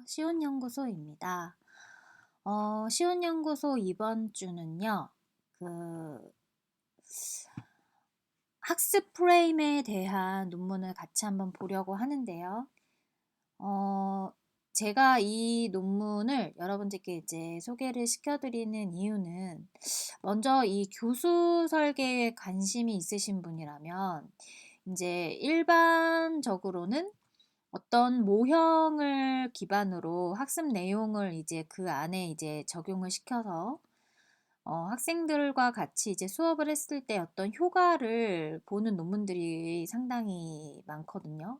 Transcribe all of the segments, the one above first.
시온연구소입니다. 시온연구소 이번 주는요, 그 학습 프레임에 대한 논문을 같이 한번 보려고 하는데요. 어, 제가 이 논문을 여러분들께 이제 소개를 시켜드리는 이유는 먼저 이 교수 설계에 관심이 있으신 분이라면 이제 일반적으로는 어떤 모형을 기반으로 학습 내용을 이제 그 안에 이제 적용을 시켜서 학생들과 같이 이제 수업을 했을 때 어떤 효과를 보는 논문들이 상당히 많거든요.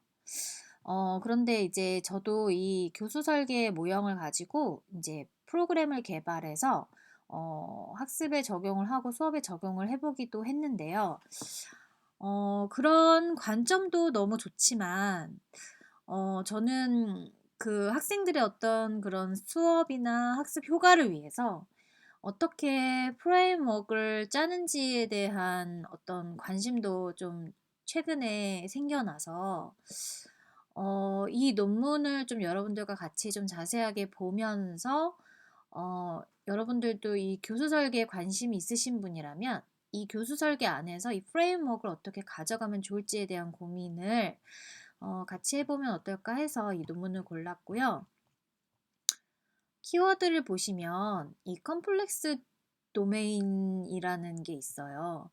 그런데 이제 저도 이 교수 설계 모형을 가지고 이제 프로그램을 개발해서 학습에 적용을 하고 수업에 적용을 해보기도 했는데요. 그런 관점도 너무 좋지만 저는 그 학생들의 어떤 그런 수업이나 학습 효과를 위해서 어떻게 프레임워크를 짜는지에 대한 어떤 관심도 좀 최근에 생겨나서 이 논문을 좀 여러분들과 같이 좀 자세하게 보면서 여러분들도 이 교수 설계에 관심이 있으신 분이라면 이 교수 설계 안에서 이 프레임워크를 어떻게 가져가면 좋을지에 대한 고민을 같이 해보면 어떨까 해서 이 논문을 골랐고요. 키워드를 보시면 이 컴플렉스 도메인이라는 게 있어요.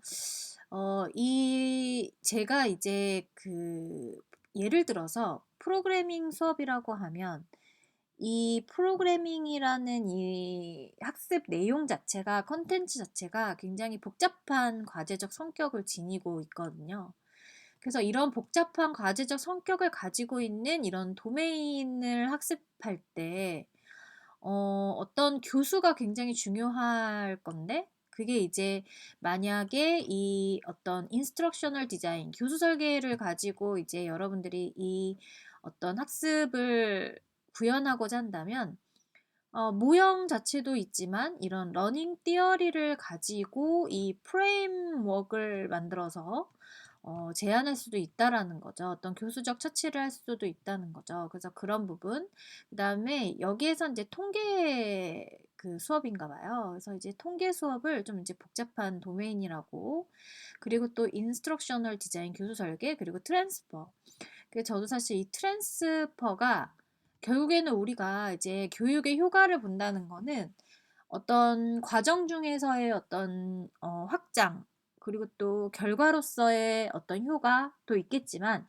제가 이제 예를 들어서 프로그래밍 수업이라고 하면 이 프로그래밍이라는 이 학습 내용 자체가 컨텐츠 자체가 굉장히 복잡한 과제적 성격을 지니고 있거든요. 그래서 이런 복잡한 과제적 성격을 가지고 있는 이런 도메인을 학습할 때 어떤 교수가 굉장히 중요할 건데 그게 이제 만약에 이 어떤 인스트럭셔널 디자인, 교수 설계를 가지고 이제 여러분들이 이 어떤 학습을 구현하고자 한다면 모형 자체도 있지만 이런 러닝 티어리를 가지고 이 프레임워크를 만들어서 제안할 수도 있다라는 거죠. 어떤 교수적 처치를 할 수도 있다는 거죠. 그래서 그런 부분. 그다음에 여기에서 이제 통계 수업인가 봐요. 그래서 이제 통계 수업을 좀 이제 복잡한 도메인이라고. 그리고 또 인스트럭셔널 디자인, 교수 설계, 그리고 트랜스퍼. 저도 사실 이 트랜스퍼가 결국에는 우리가 이제 교육의 효과를 본다는 거는 어떤 과정 중에서의 어떤 확장, 그리고 또 결과로서의 어떤 효과도 있겠지만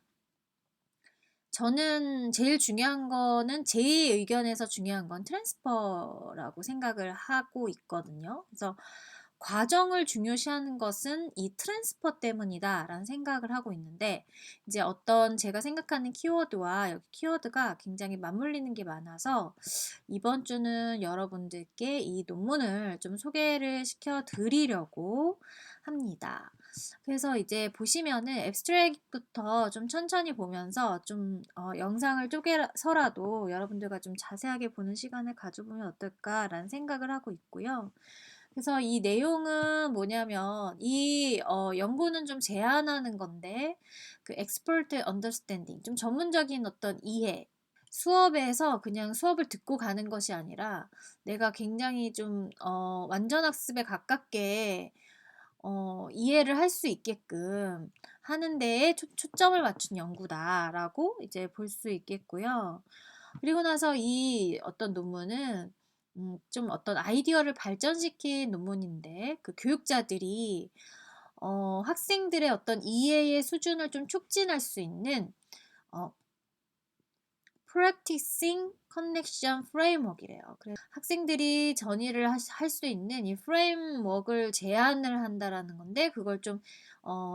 저는 제일 중요한 거는 제 의견에서 중요한 건 트랜스퍼라고 생각을 하고 있거든요. 그래서 과정을 중요시하는 것은 이 트랜스퍼 때문이다라는 생각을 하고 있는데 이제 어떤 제가 생각하는 키워드와 여기 키워드가 굉장히 맞물리는 게 많아서 이번 주는 여러분들께 이 논문을 좀 소개를 시켜 드리려고 합니다. 그래서 이제 보시면은 앱스트랙부터 좀 천천히 보면서 좀 영상을 쪼개서라도 여러분들과 좀 자세하게 보는 시간을 가져보면 어떨까라는 생각을 하고 있고요. 그래서 이 내용은 뭐냐면 이 연구는 좀 제안하는 건데 그 expert understanding 좀 전문적인 어떤 이해 수업에서 그냥 수업을 듣고 가는 것이 아니라 내가 굉장히 좀 완전 학습에 가깝게 이해를 할 수 있게끔 하는 데에 초점을 맞춘 연구다라고 이제 볼 수 있겠고요. 그리고 나서 이 어떤 논문은 좀 어떤 아이디어를 발전시킨 논문인데 그 교육자들이 학생들의 어떤 이해의 수준을 좀 촉진할 수 있는 어, Practicing Connection Framework이래요. 그래서 학생들이 전이를 할 수 있는 이 프레임워크를 제안을 한다라는 건데 그걸 좀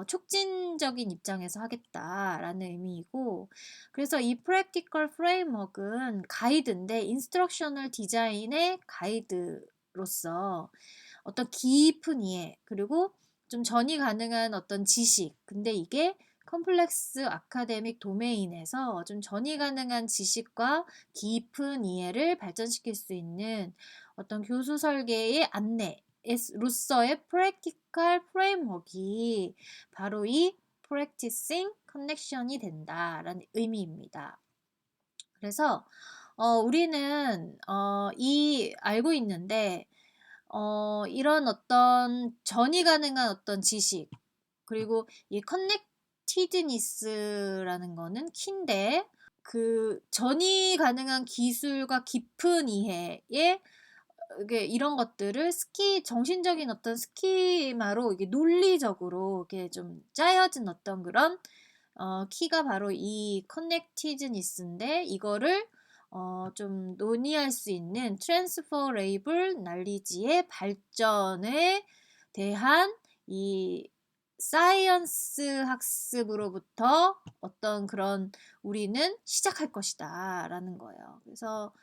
촉진적인 입장에서 하겠다라는 의미이고 그래서 이 Practical Framework은 가이드인데 인스트럭셔널 디자인의 가이드로서 어떤 깊은 이해 그리고 좀 전이 가능한 어떤 지식 근데 이게 컴플렉스 아카데믹 도메인에서 좀 전이 가능한 지식과 깊은 이해를 발전시킬 수 있는 어떤 교수 설계의 안내로서의 프랙티컬 프레임워크이 바로 이 프랙티싱 커넥션이 된다라는 의미입니다. 그래서 우리는 알고 있는데 이런 어떤 전이 가능한 어떤 지식, 그리고 이 커넥티드니스라는 거는 키인데, 그 전이 가능한 기술과 깊은 이해에 이게 이런 것들을 정신적인 어떤 스키마로 이게 논리적으로 이렇게 좀 짜여진 어떤 그런 키가 바로 이 커넥티드니스인데, 이거를 좀 논의할 수 있는 트랜스퍼레이블 날리지의 발전에 대한 이 사이언스 학습으로부터 어떤 그런 우리는 시작할 것이다 라는 거예요. 그래서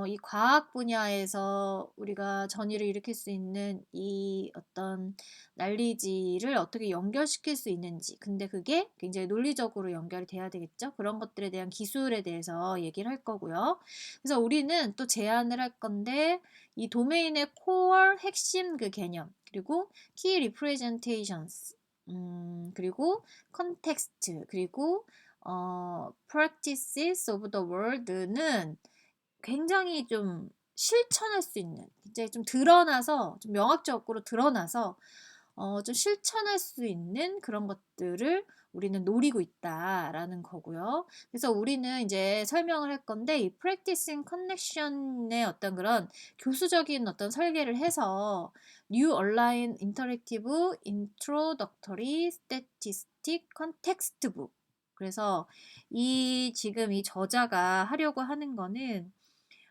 이 과학 분야에서 우리가 전이를 일으킬 수 있는 이 어떤 난리지를 어떻게 연결시킬 수 있는지, 근데 그게 굉장히 논리적으로 연결이 돼야 되겠죠. 그런 것들에 대한 기술에 대해서 얘기를 할 거고요. 그래서 우리는 또 제안을 할 건데, 이 도메인의 코어 핵심 그 개념, 그리고 키 리프레젠테이션스, 그리고 컨텍스트, 그리고 practices of the world는 굉장히 좀 실천할 수 있는, 굉장히 좀 드러나서, 좀 명확적으로 드러나서 좀 실천할 수 있는 그런 것들을 우리는 노리고 있다라는 거고요. 그래서 우리는 이제 설명을 할 건데, 이 practicing connection의 어떤 그런 교수적인 어떤 설계를 해서 New Online Interactive Introductory Statistic Context Book, 그래서 지금 이 저자가 하려고 하는 거는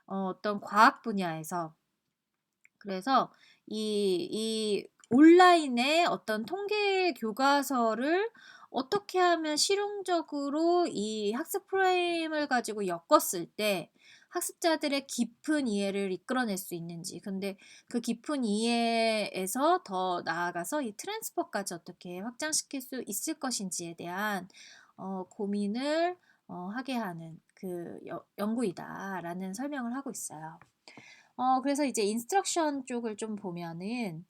어떤 과학 분야에서, 그래서 이 온라인의 어떤 통계 교과서를 어떻게 하면 실용적으로 이 학습 프레임을 가지고 엮었을 때 학습자들의 깊은 이해를 이끌어낼 수 있는지, 근데 그 깊은 이해에서 더 나아가서 이 트랜스퍼까지 어떻게 확장시킬 수 있을 것인지에 대한 고민을 하게 하는 그 연구이다라는 설명을 하고 있어요. 그래서 이제 인스트럭션 쪽을 좀 보면은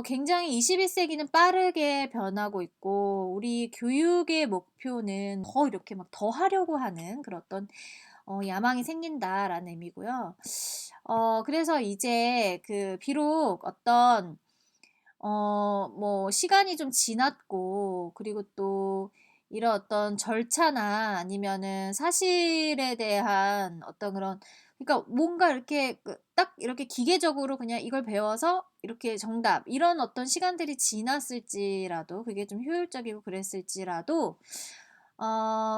굉장히 21세기는 빠르게 변하고 있고, 우리 교육의 목표는 더 이렇게 막 더 하려고 하는 그런 어떤 야망이 생긴다라는 의미고요. 그래서 이제 그 비록 어떤 뭐 시간이 좀 지났고, 그리고 또 이런 어떤 절차나 아니면은 사실에 대한 어떤 그런, 그러니까 뭔가 이렇게 딱 이렇게 기계적으로 그냥 이걸 배워서 이렇게 정답, 이런 어떤 시간들이 지났을지라도, 그게 좀 효율적이고 그랬을지라도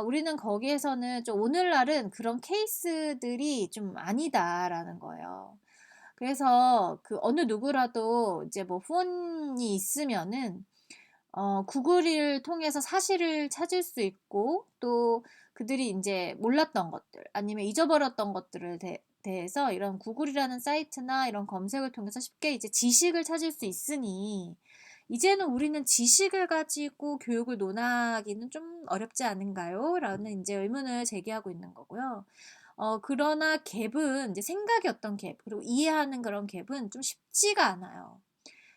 우리는 거기에서는 좀 오늘날은 그런 케이스들이 좀 아니다라는 거예요. 그래서 그 어느 누구라도 이제 뭐 폰이 있으면은 구글을 통해서 사실을 찾을 수 있고, 또 그들이 인제 몰랐던 것들 아니면 잊어버렸던 것들을 대해서 이런 구글이라는 사이트나 이런 검색을 통해서 쉽게 이제 지식을 찾을 수 있으니, 이제는 우리는 지식을 가지고 교육을 논하기는 좀 어렵지 않은가요? 라는 인제 의문을 제기하고 있는 거고요. 그러나 갭은 이제 생각의 어떤 갭, 그리고 이해하는 그런 갭은 좀 쉽지가 않아요.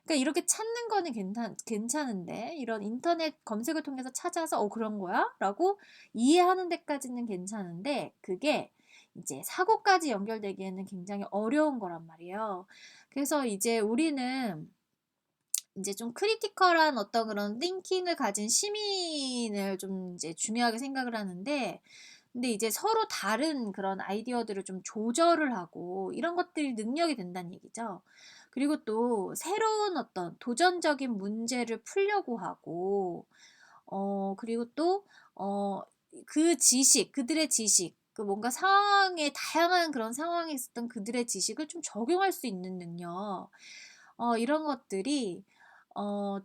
그러니까 이렇게 찾는 거는 괜찮은데, 이런 인터넷 검색을 통해서 찾아서 그런 거야? 라고 이해하는 데까지는 괜찮은데, 그게 이제 사고까지 연결되기에는 굉장히 어려운 거란 말이에요. 그래서 이제 우리는 이제 좀 크리티컬한 어떤 그런 띵킹을 가진 시민을 좀 이제 중요하게 생각을 하는데, 근데 이제 서로 다른 그런 아이디어들을 좀 조절을 하고 이런 것들이 능력이 된다는 얘기죠. 그리고 또 새로운 어떤 도전적인 문제를 풀려고 하고, 그리고 또 그 지식, 그들의 지식, 그 뭔가 상황에, 다양한 그런 상황에 있었던 그들의 지식을 좀 적용할 수 있는 능력, 이런 것들이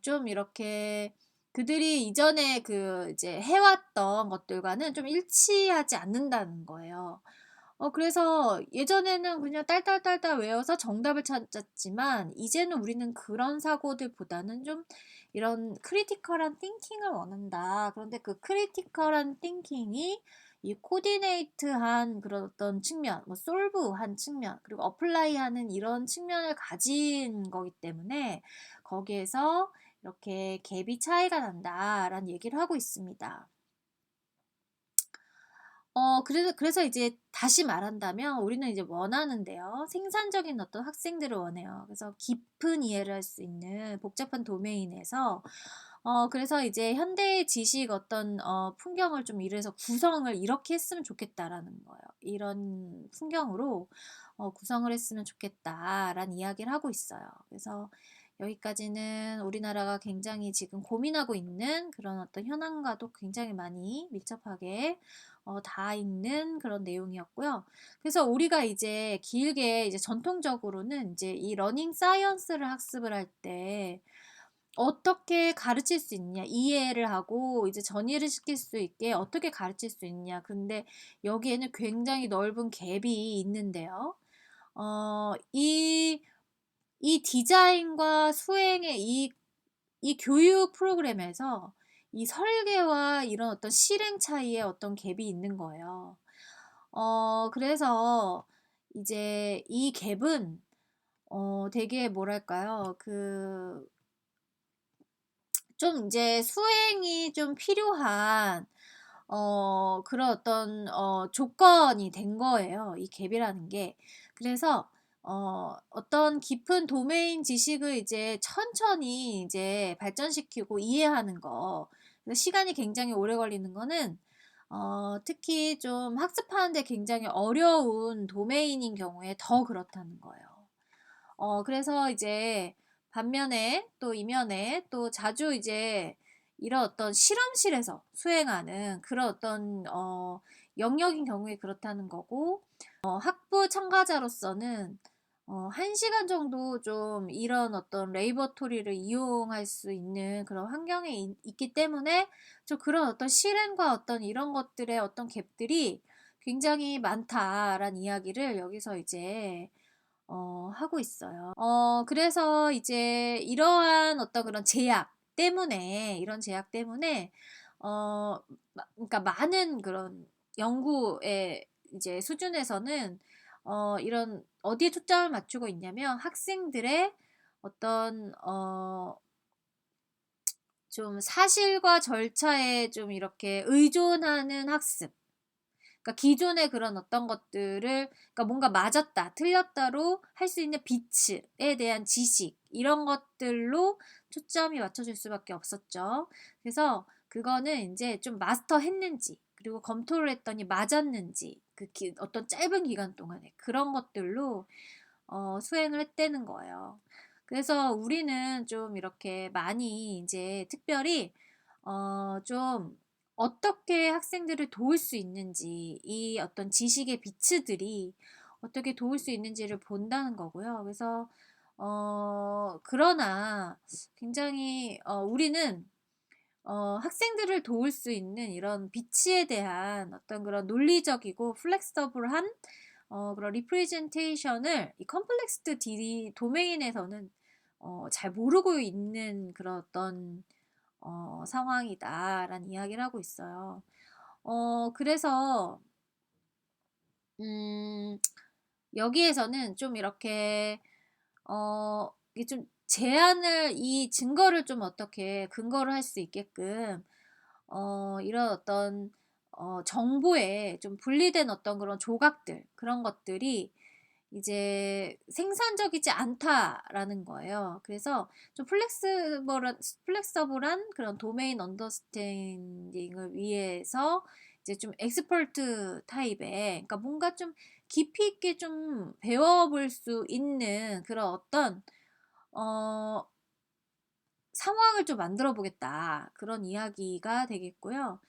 좀 이렇게 그들이 이전에 그 이제 해왔던 것들과는 좀 일치하지 않는다는 거예요. 그래서 예전에는 그냥 딸딸딸딸 외워서 정답을 찾았지만, 이제는 우리는 그런 사고들보다는 좀 이런 크리티컬한 띵킹을 원한다. 그런데 그 크리티컬한 띵킹이 이 코디네이트한 그런 어떤 측면, 뭐 솔브한 측면, 그리고 어플라이하는 이런 측면을 가진 거기 때문에 거기에서 이렇게 갭이 차이가 난다라는 얘기를 하고 있습니다. 그래서 이제 다시 말한다면 우리는 이제 원하는데요. 생산적인 어떤 학생들을 원해요. 그래서 깊은 이해를 할 수 있는 복잡한 도메인에서 그래서 이제 현대의 지식 어떤 풍경을 좀 이래서 구성을 이렇게 했으면 좋겠다라는 거예요. 이런 풍경으로 구성을 했으면 좋겠다라는 이야기를 하고 있어요. 그래서 여기까지는 우리나라가 굉장히 지금 고민하고 있는 그런 어떤 현안과도 굉장히 많이 밀접하게 다 있는 그런 내용이었고요. 그래서 우리가 이제 길게 이제 전통적으로는 이제 이 러닝 사이언스를 학습을 할 때 어떻게 가르칠 수 있냐, 이해를 하고 이제 전이를 시킬 수 있게 어떻게 가르칠 수 있냐. 근데 여기에는 굉장히 넓은 갭이 있는데요. 이 디자인과 수행의 이 교육 프로그램에서 이 설계와 이런 어떤 실행 차이에 어떤 갭이 있는 거예요. 그래서 이제 이 갭은 되게 뭐랄까요? 좀 이제 수행이 좀 필요한 그런 어떤 조건이 된 거예요, 이 갭이라는 게. 그래서 어떤 깊은 도메인 지식을 이제 천천히 이제 발전시키고 이해하는 거, 그래서 시간이 굉장히 오래 걸리는 거는 특히 좀 학습하는 데 굉장히 어려운 도메인인 경우에 더 그렇다는 거예요. 그래서 이제 반면에 또 이면에 또 자주 이제 이런 어떤 실험실에서 수행하는 그런 어떤 영역인 경우에 그렇다는 거고, 학부 참가자로서는 1시간 정도 좀 이런 어떤 레이버토리를 이용할 수 있는 그런 환경에 있기 때문에 좀 그런 어떤 실행과 어떤 이런 것들의 어떤 갭들이 굉장히 많다라는 이야기를 여기서 이제 하고 있어요. 그래서 이제 이러한 어떤 그런 제약 때문에 이런 제약 때문에 그러니까 많은 그런 연구의 이제 수준에서는 이런 어디에 초점을 맞추고 있냐면 학생들의 어떤 좀 사실과 절차에 좀 이렇게 의존하는 학습. 그러니까 기존의 그런 어떤 것들을, 그러니까 뭔가 맞았다, 틀렸다로 할 수 있는 빛에 대한 지식, 이런 것들로 초점이 맞춰질 수밖에 없었죠. 그래서 그거는 인제 좀 마스터했는지, 그리고 검토를 했더니 맞았는지, 어떤 짧은 기간 동안에 그런 것들로 수행을 했다는 거예요. 그래서 우리는 좀 이렇게 많이 인제 특별히 좀 어떻게 학생들을 도울 수 있는지, 이 어떤 지식의 비츠들이 어떻게 도울 수 있는지를 본다는 거고요. 그래서 그러나 굉장히 우리는 학생들을 도울 수 있는 이런 비치에 대한 어떤 그런 논리적이고 플렉서블한 그런 리프레젠테이션을 이 컴플렉스드 도메인에서는 잘 모르고 있는 그런 어떤 상황이다라는 이야기를 하고 있어요. 그래서 음 여기에서는 좀 이렇게 이게 좀 제안을, 이 증거를 좀 어떻게 근거를 할 수 있게끔 이런 어떤 정보에 좀 분리된 어떤 그런 조각들, 그런 것들이 이제 생산적이지 않다라는 거예요. 그래서 좀 플렉서블한 그런 도메인 언더스탠딩을 위해서 이제 좀 엑스퍼트 타입의, 그러니까 뭔가 좀 깊이 있게 좀 배워볼 수 있는 그런 어떤 어 상황을 좀 만들어 보겠다, 그런 이야기가 되겠고요.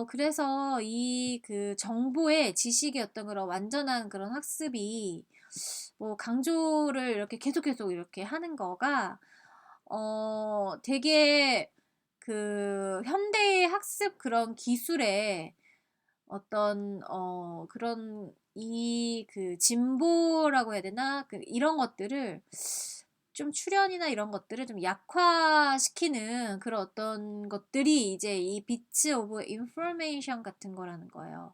그래서 이 정보의 지식의 어떤 그런 완전한 그런 학습이 뭐 강조를 이렇게 계속 이렇게 하는 거가 되게 현대의 학습 그런 기술의 어떤 그런 진보라고 해야 되나? 이런 것들을 좀 출현이나 이런 것들을 좀 약화시키는 그런 어떤 것들이 이제 이 비츠 오브 인포메이션 같은 거라는 거예요.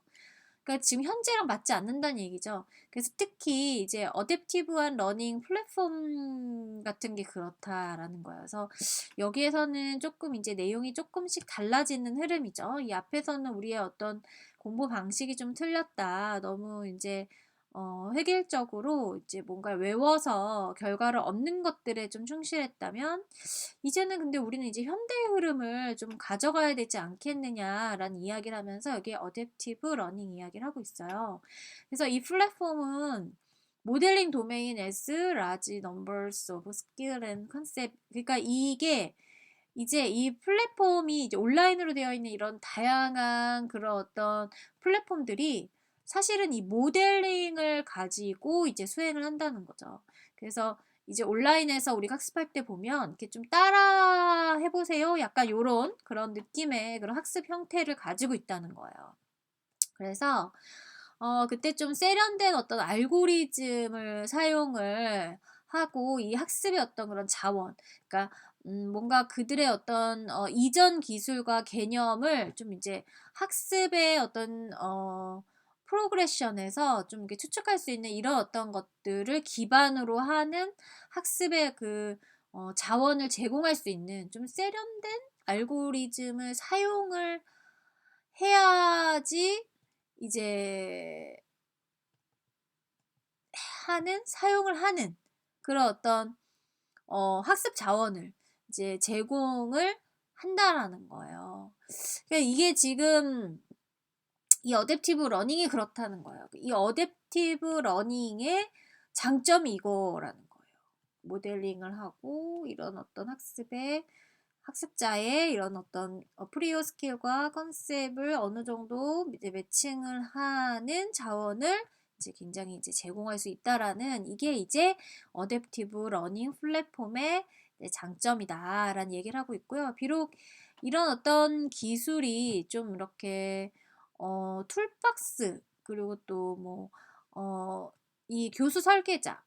그러니까 지금 현재랑 맞지 않는다는 얘기죠. 그래서 특히 이제 어댑티브한 러닝 플랫폼 같은 게 그렇다라는 거예요. 그래서 여기에서는 조금 이제 내용이 조금씩 달라지는 흐름이죠. 이 앞에서는 우리의 어떤 공부 방식이 좀 틀렸다. 너무 이제 획일적으로 이제 뭔가 외워서 결과를 얻는 것들에 좀 충실했다면, 이제는 근데 우리는 이제 현대의 흐름을 좀 가져가야 되지 않겠느냐라는 이야기를 하면서 여기에 어댑티브 러닝 이야기를 하고 있어요. 그래서 이 플랫폼은 모델링 도메인 as large numbers of skill and concept, 그러니까 이게 이제 이 플랫폼이 이제 온라인으로 되어 있는 이런 다양한 그런 어떤 플랫폼들이 사실은 이 모델링을 가지고 이제 수행을 한다는 거죠. 그래서 이제 온라인에서 우리가 학습할 때 보면 이렇게 좀 따라 해보세요. 약간 요런 그런 느낌의 그런 학습 형태를 가지고 있다는 거예요. 그래서 그때 좀 세련된 어떤 알고리즘을 사용을 하고 이 학습의 어떤 그런 자원, 그러니까 뭔가 그들의 어떤 이전 기술과 개념을 좀 이제 학습의 어떤 프로그레션에서 좀 이렇게 추측할 수 있는 이런 어떤 것들을 기반으로 하는 학습의 그 자원을 제공할 수 있는 좀 세련된 알고리즘을 사용을 해야지 이제 사용을 하는 그런 어떤 학습 자원을 이제 제공을 한다라는 거예요. 그러니까 이게 지금 이 어댑티브 러닝이 그렇다는 거예요. 이 어댑티브 러닝의 장점이 이거라는 거예요. 모델링을 하고 이런 어떤 학습자의 이런 어떤 프리오 스킬과 컨셉을 어느 정도 이제 매칭을 하는 자원을 이제 굉장히 이제 제공할 수 있다라는, 이게 이제 어댑티브 러닝 플랫폼의 장점이다라는 얘기를 하고 있고요. 비록 이런 어떤 기술이 좀 이렇게 툴박스, 그리고 또 뭐 이 교수 설계자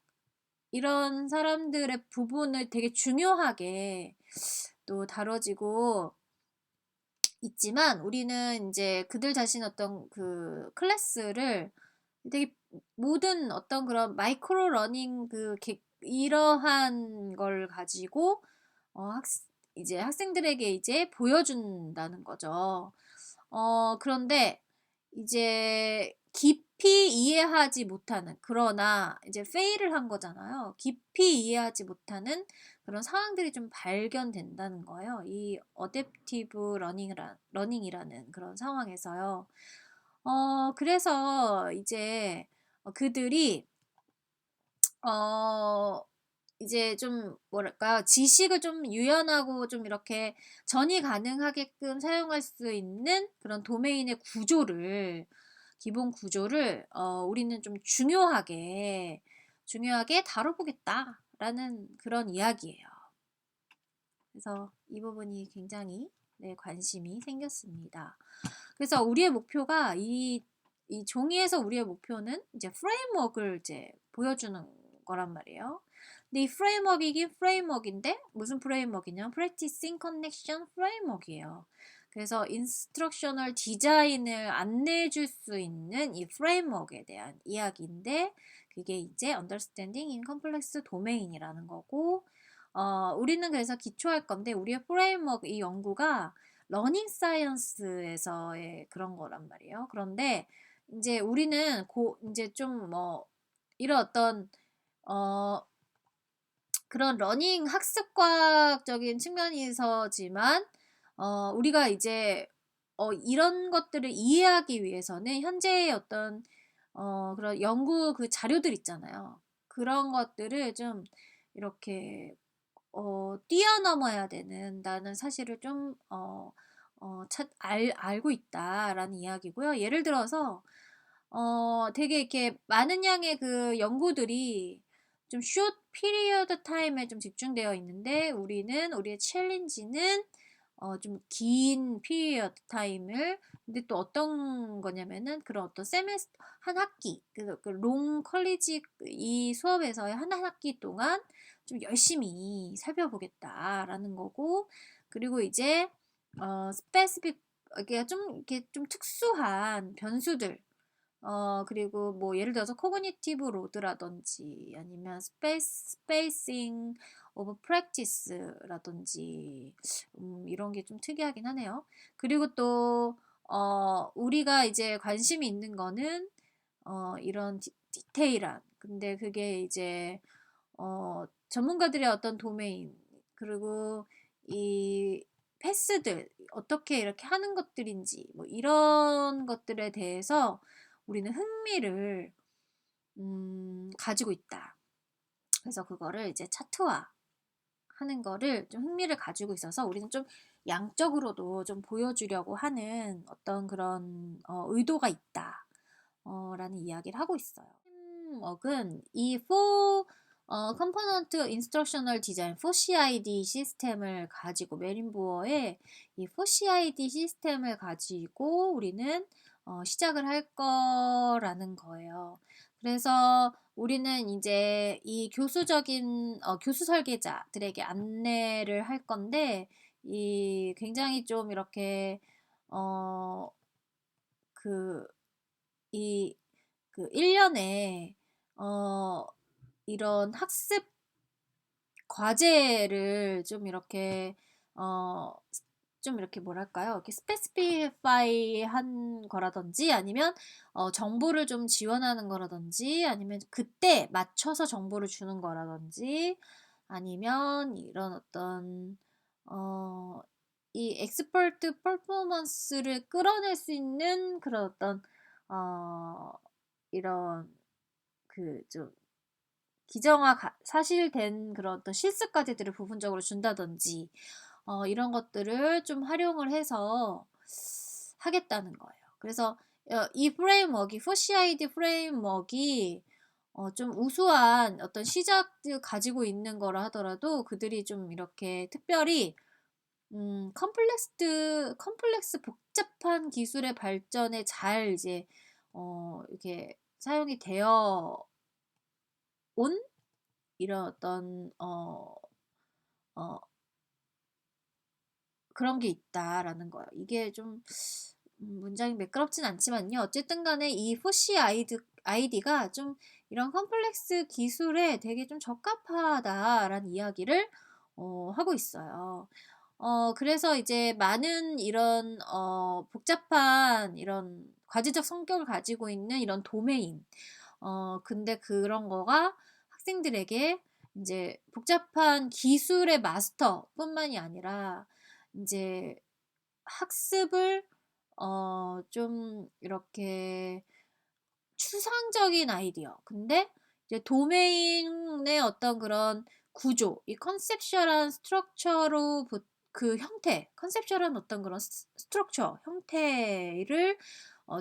이런 사람들의 부분을 되게 중요하게 또 다뤄지고 있지만, 우리는 이제 그들 자신 어떤 그 클래스를 되게 모든 어떤 그런 마이크로 러닝 이러한 걸 가지고 이제 학생들에게 이제 보여준다는 거죠. 그런데 이제 깊이 이해하지 못하는, 그러나 이제 페일을 한 거잖아요. 깊이 이해하지 못하는 그런 상황들이 좀 발견된다는 거예요. 이 어댑티브 러닝이라는 그런 상황에서요. 그래서 이제 그들이 어 이제 좀 뭐랄까 지식을 좀 유연하고 좀 이렇게 전이 가능하게끔 사용할 수 있는 그런 도메인의 기본 구조를 우리는 좀 중요하게 다뤄보겠다라는 그런 이야기예요. 그래서 이 부분이 굉장히 관심이 생겼습니다. 그래서 우리의 목표가 이 종이에서 우리의 목표는 이제 프레임워크를 이제 보여주는 거란 말이에요. 근데 이 프레임워크이긴 프레임워크인데 무슨 프레임워크냐? Practicing Connection 프레임워크예요. 그래서 인스트럭셔널 디자인을 안내해 줄 수 있는 이 프레임워크에 대한 이야기인데, 그게 이제 Understanding in Complex Domain이라는 거고, 우리는 그래서 기초할 건데, 우리의 프레임워크 이 연구가 러닝 사이언스에서의 그런 거란 말이에요. 그런데 이제 우리는 이제 좀 이런 어떤 그런 러닝 학습과학적인 측면에서지만 우리가 이제 이런 것들을 이해하기 위해서는 현재의 어떤 그런 연구 그 자료들 있잖아요. 그런 것들을 좀 이렇게 뛰어넘어야 된다는 사실을 좀 알고 있다라는 이야기고요. 예를 들어서 되게 이렇게 많은 양의 그 연구들이 좀 short period time에 좀 집중되어 있는데, 우리의 챌린지는 좀 긴 period time을, 근데 또 어떤 거냐면은 그런 어떤 한 학기, 롱 컬리지 이 수업에서의 한 학기 동안 좀 열심히 살펴보겠다라는 거고, 그리고 이제 스페시픽, 이게 좀 특수한 변수들, 그리고 뭐 예를 들어서 코그니티브 로드라든지 아니면 스페이싱 오브 프랙티스라든지 이런 게 좀 특이하긴 하네요. 그리고 또 우리가 이제 관심이 있는 거는 이런 디테일한, 근데 그게 이제 전문가들의 어떤 도메인, 그리고 이 패스들 어떻게 이렇게 하는 것들인지 뭐 이런 것들에 대해서 우리는 흥미를 가지고 있다. 그래서 그거를 이제 차트화 하는 거를 좀 흥미를 가지고 있어서 우리는 좀 양적으로도 좀 보여주려고 하는 어떤 그런 의도가 있다. 라는 이야기를 하고 있어요. 프레임워크는 이 for Component Instructional Design, 4CID 시스템을 가지고, 메린부어의 이 4CID 시스템을 가지고 우리는 시작을 할 거라는 거예요. 그래서 우리는 이제 이 교수적인 교수 설계자들에게 안내를 할 건데, 이 굉장히 좀 이렇게 그 이 1년에 이런 학습 과제를 좀 이렇게 뭐랄까요? 이렇게 스페시피파이 한 거라든지, 아니면 정보를 좀 지원하는 거라든지, 아니면 그때 맞춰서 정보를 주는 거라든지, 아니면 이런 어떤 이 엑스퍼트 퍼포먼스를 끌어낼 수 있는 그런 어떤 이런 좀 사실된 그런 어떤 실습 과제들을 부분적으로 준다든지, 이런 것들을 좀 활용을 해서 하겠다는 거예요. 그래서 이 프레임워크이 4CID 프레임워크이 좀 우수한 어떤 시작을 가지고 있는 거라 하더라도, 그들이 좀 이렇게 특별히 컴플렉스 복잡한 기술의 발전에 잘 이제 이렇게 사용이 되어 온 이런 어떤 그런 게 있다라는 거예요. 이게 좀 문장이 매끄럽진 않지만요. 어쨌든 간에 이 4C 아이디가 좀 이런 컴플렉스 기술에 되게 좀 적합하다라는 이야기를 하고 있어요. 그래서 이제 많은 이런 복잡한 이런 과제적 성격을 가지고 있는 이런 도메인, 근데 그런 거가 학생들에게 이제 복잡한 기술의 마스터뿐만이 아니라 이제 학습을 좀 이렇게 추상적인 아이디어, 근데 이제 도메인의 어떤 그런 구조, 이 컨셉슈얼한 스트럭처로 그 형태, 컨셉슈얼한 어떤 그런 스트럭처 형태를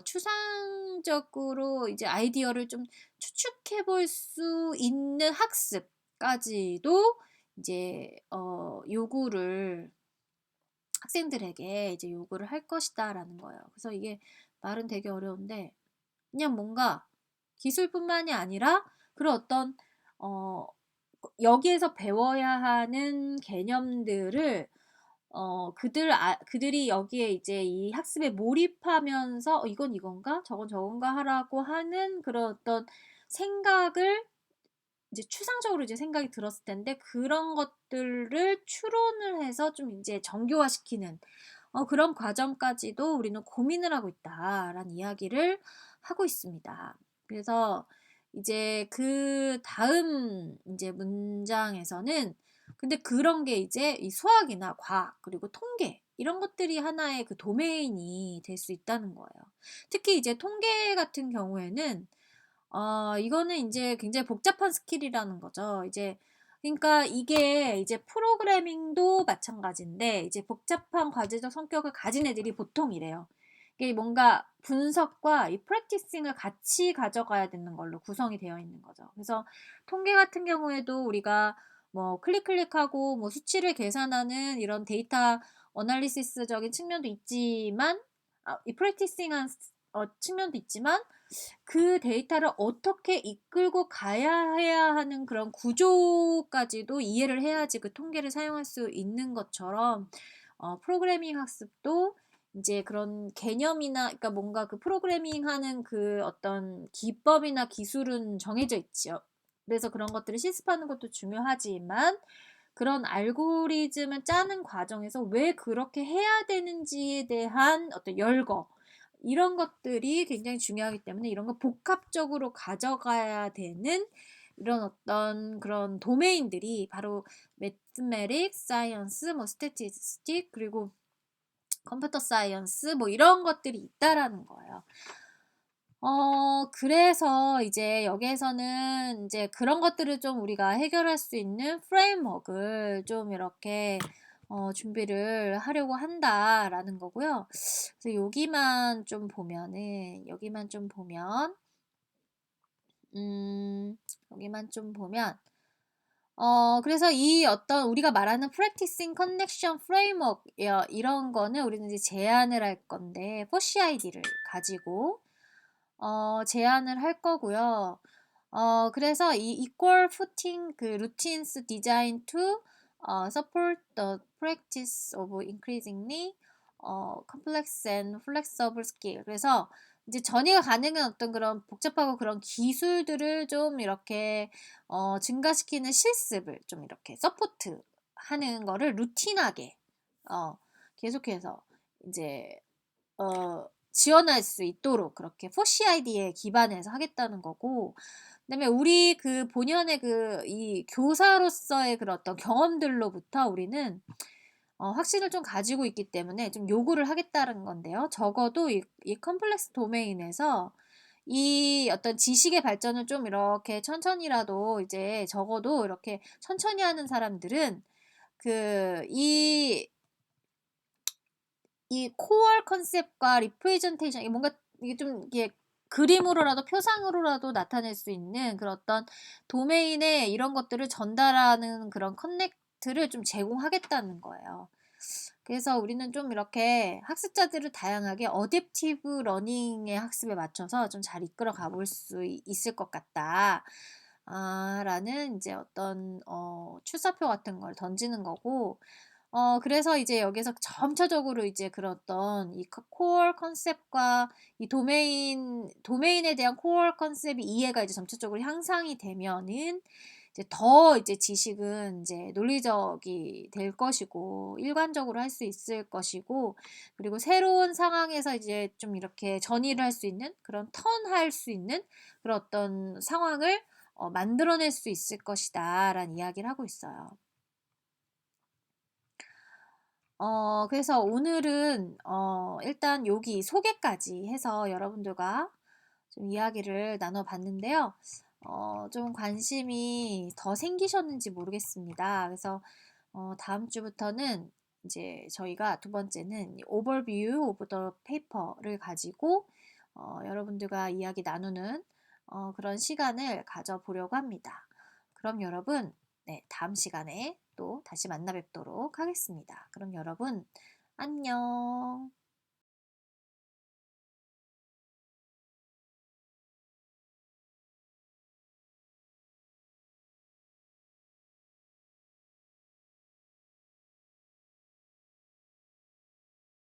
추상적으로 이제 아이디어를 좀 추측해 볼 수 있는 학습까지도 이제 요구를 학생들에게 이제 요구를 할 것이다라는 거예요. 그래서 이게 말은 되게 어려운데, 그냥 뭔가 기술뿐만이 아니라 그런 어떤 여기에서 배워야 하는 개념들을 그들이 여기에 이제 이 학습에 몰입하면서 이건 이건가? 저건 저건가? 하라고 하는 그런 어떤 생각을 이제 추상적으로 이제 생각이 들었을 텐데, 그런 것들을 추론을 해서 좀 이제 정교화시키는 그런 과정까지도 우리는 고민을 하고 있다라는 이야기를 하고 있습니다. 그래서 이제 다음 이제 문장에서는, 근데 그런 게 이제 이 수학이나 과학 그리고 통계 이런 것들이 하나의 그 도메인이 될 수 있다는 거예요. 특히 이제 통계 같은 경우에는 이거는 인제 굉장히 복잡한 스킬이라는 거죠. 이제 그러니까 이게 이제 프로그래밍도 마찬가지인데, 이제 복잡한 과제적 성격을 가진 애들이 보통 이래요. 이게 뭔가 분석과 이 프랙티싱을 같이 가져가야 되는 걸로 구성이 되어 있는 거죠. 그래서 통계 같은 경우에도 우리가 뭐 클릭하고 뭐 수치를 계산하는 이런 데이터 어널리시스적인 측면도 있지만, 이 프랙티싱한 측면도 있지만, 그 데이터를 어떻게 이끌고 가야 해야 하는 그런 구조까지도 이해를 해야지 그 통계를 사용할 수 있는 것처럼, 프로그래밍 학습도 이제 그런 개념이나 그러니까 뭔가 그 프로그래밍하는 그 어떤 기법이나 기술은 정해져 있죠. 그래서 그런 것들을 실습하는 것도 중요하지만 그런 알고리즘을 짜는 과정에서 왜 그렇게 해야 되는지에 대한 어떤 열거 이런 것들이 굉장히 중요하기 때문에 이런 거 복합적으로 가져가야 되는 이런 어떤 그런 도메인들이 바로 매스메릭스, 사이언스, 뭐 스태티스틱 그리고 컴퓨터 사이언스 뭐 이런 것들이 있다라는 거예요. 그래서 이제 여기에서는 이제 그런 것들을 좀 우리가 해결할 수 있는 프레임워크를 좀 이렇게 준비를 하려고 한다라는 거고요. 그래서 여기만 좀 보면 여기만 좀 보면 그래서 이 어떤 우리가 말하는 practicing connection framework 이런 거는 우리는 이제 제안을 할 건데 포시아이디를 가지고 제안을 할 거고요. 그래서 이 equal footing 그 routines designed to support the practice of increasingly complex and flexible skill. 그래서 이제 전이가 가능한 어떤 그런 복잡하고 그런 기술들을 좀 이렇게 증가시키는 실습을 좀 이렇게 서포트 하는 거를 루틴하게 계속해서 이제 지원할 수 있도록 그렇게 포시아이디에 기반해서 하겠다는 거고 그다음에 우리 그 본연의 그 이 교사로서의 그런 어떤 경험들로부터 우리는 확신을 좀 가지고 있기 때문에 좀 요구를 하겠다는 건데요. 적어도 이 컴플렉스 도메인에서 이 어떤 지식의 발전을 좀 이렇게 천천히라도 이제 적어도 이렇게 천천히 하는 사람들은 이 코어 컨셉과 리프레젠테이션 이게 뭔가 이게 좀 이게 그림으로라도 표상으로라도 나타낼 수 있는 그런 어떤 도메인의 이런 것들을 전달하는 그런 커넥트를 좀 제공하겠다는 거예요. 그래서 우리는 좀 이렇게 학습자들을 다양하게 어댑티브 러닝의 학습에 맞춰서 좀 잘 이끌어 가볼 수 있을 것 같다. 라는 이제 어떤 출사표 같은 걸 던지는 거고 그래서 이제 여기서 점차적으로 이제 그런 어떤 이 코어 컨셉과 이 도메인에 대한 코어 컨셉이 이해가 이제 점차적으로 향상이 되면은 이제 지식은 이제 논리적이 될 것이고 일관적으로 할 수 있을 것이고 그리고 새로운 상황에서 이제 좀 이렇게 전이를 할 수 있는 그런 턴할 수 있는 그런 어떤 상황을 만들어낼 수 있을 것이다라는 이야기를 하고 있어요. 그래서 오늘은 일단 여기 소개까지 해서 여러분들과 좀 이야기를 나눠봤는데요. 좀 관심이 더 생기셨는지 모르겠습니다. 그래서 다음 주부터는 이제 저희가 두 번째는 오버뷰 오브 더 페이퍼를 가지고 여러분들과 이야기 나누는 그런 시간을 가져보려고 합니다. 그럼 여러분, 네, 다음 시간에 또 다시 만나 뵙도록 하겠습니다. 그럼 여러분, 안녕.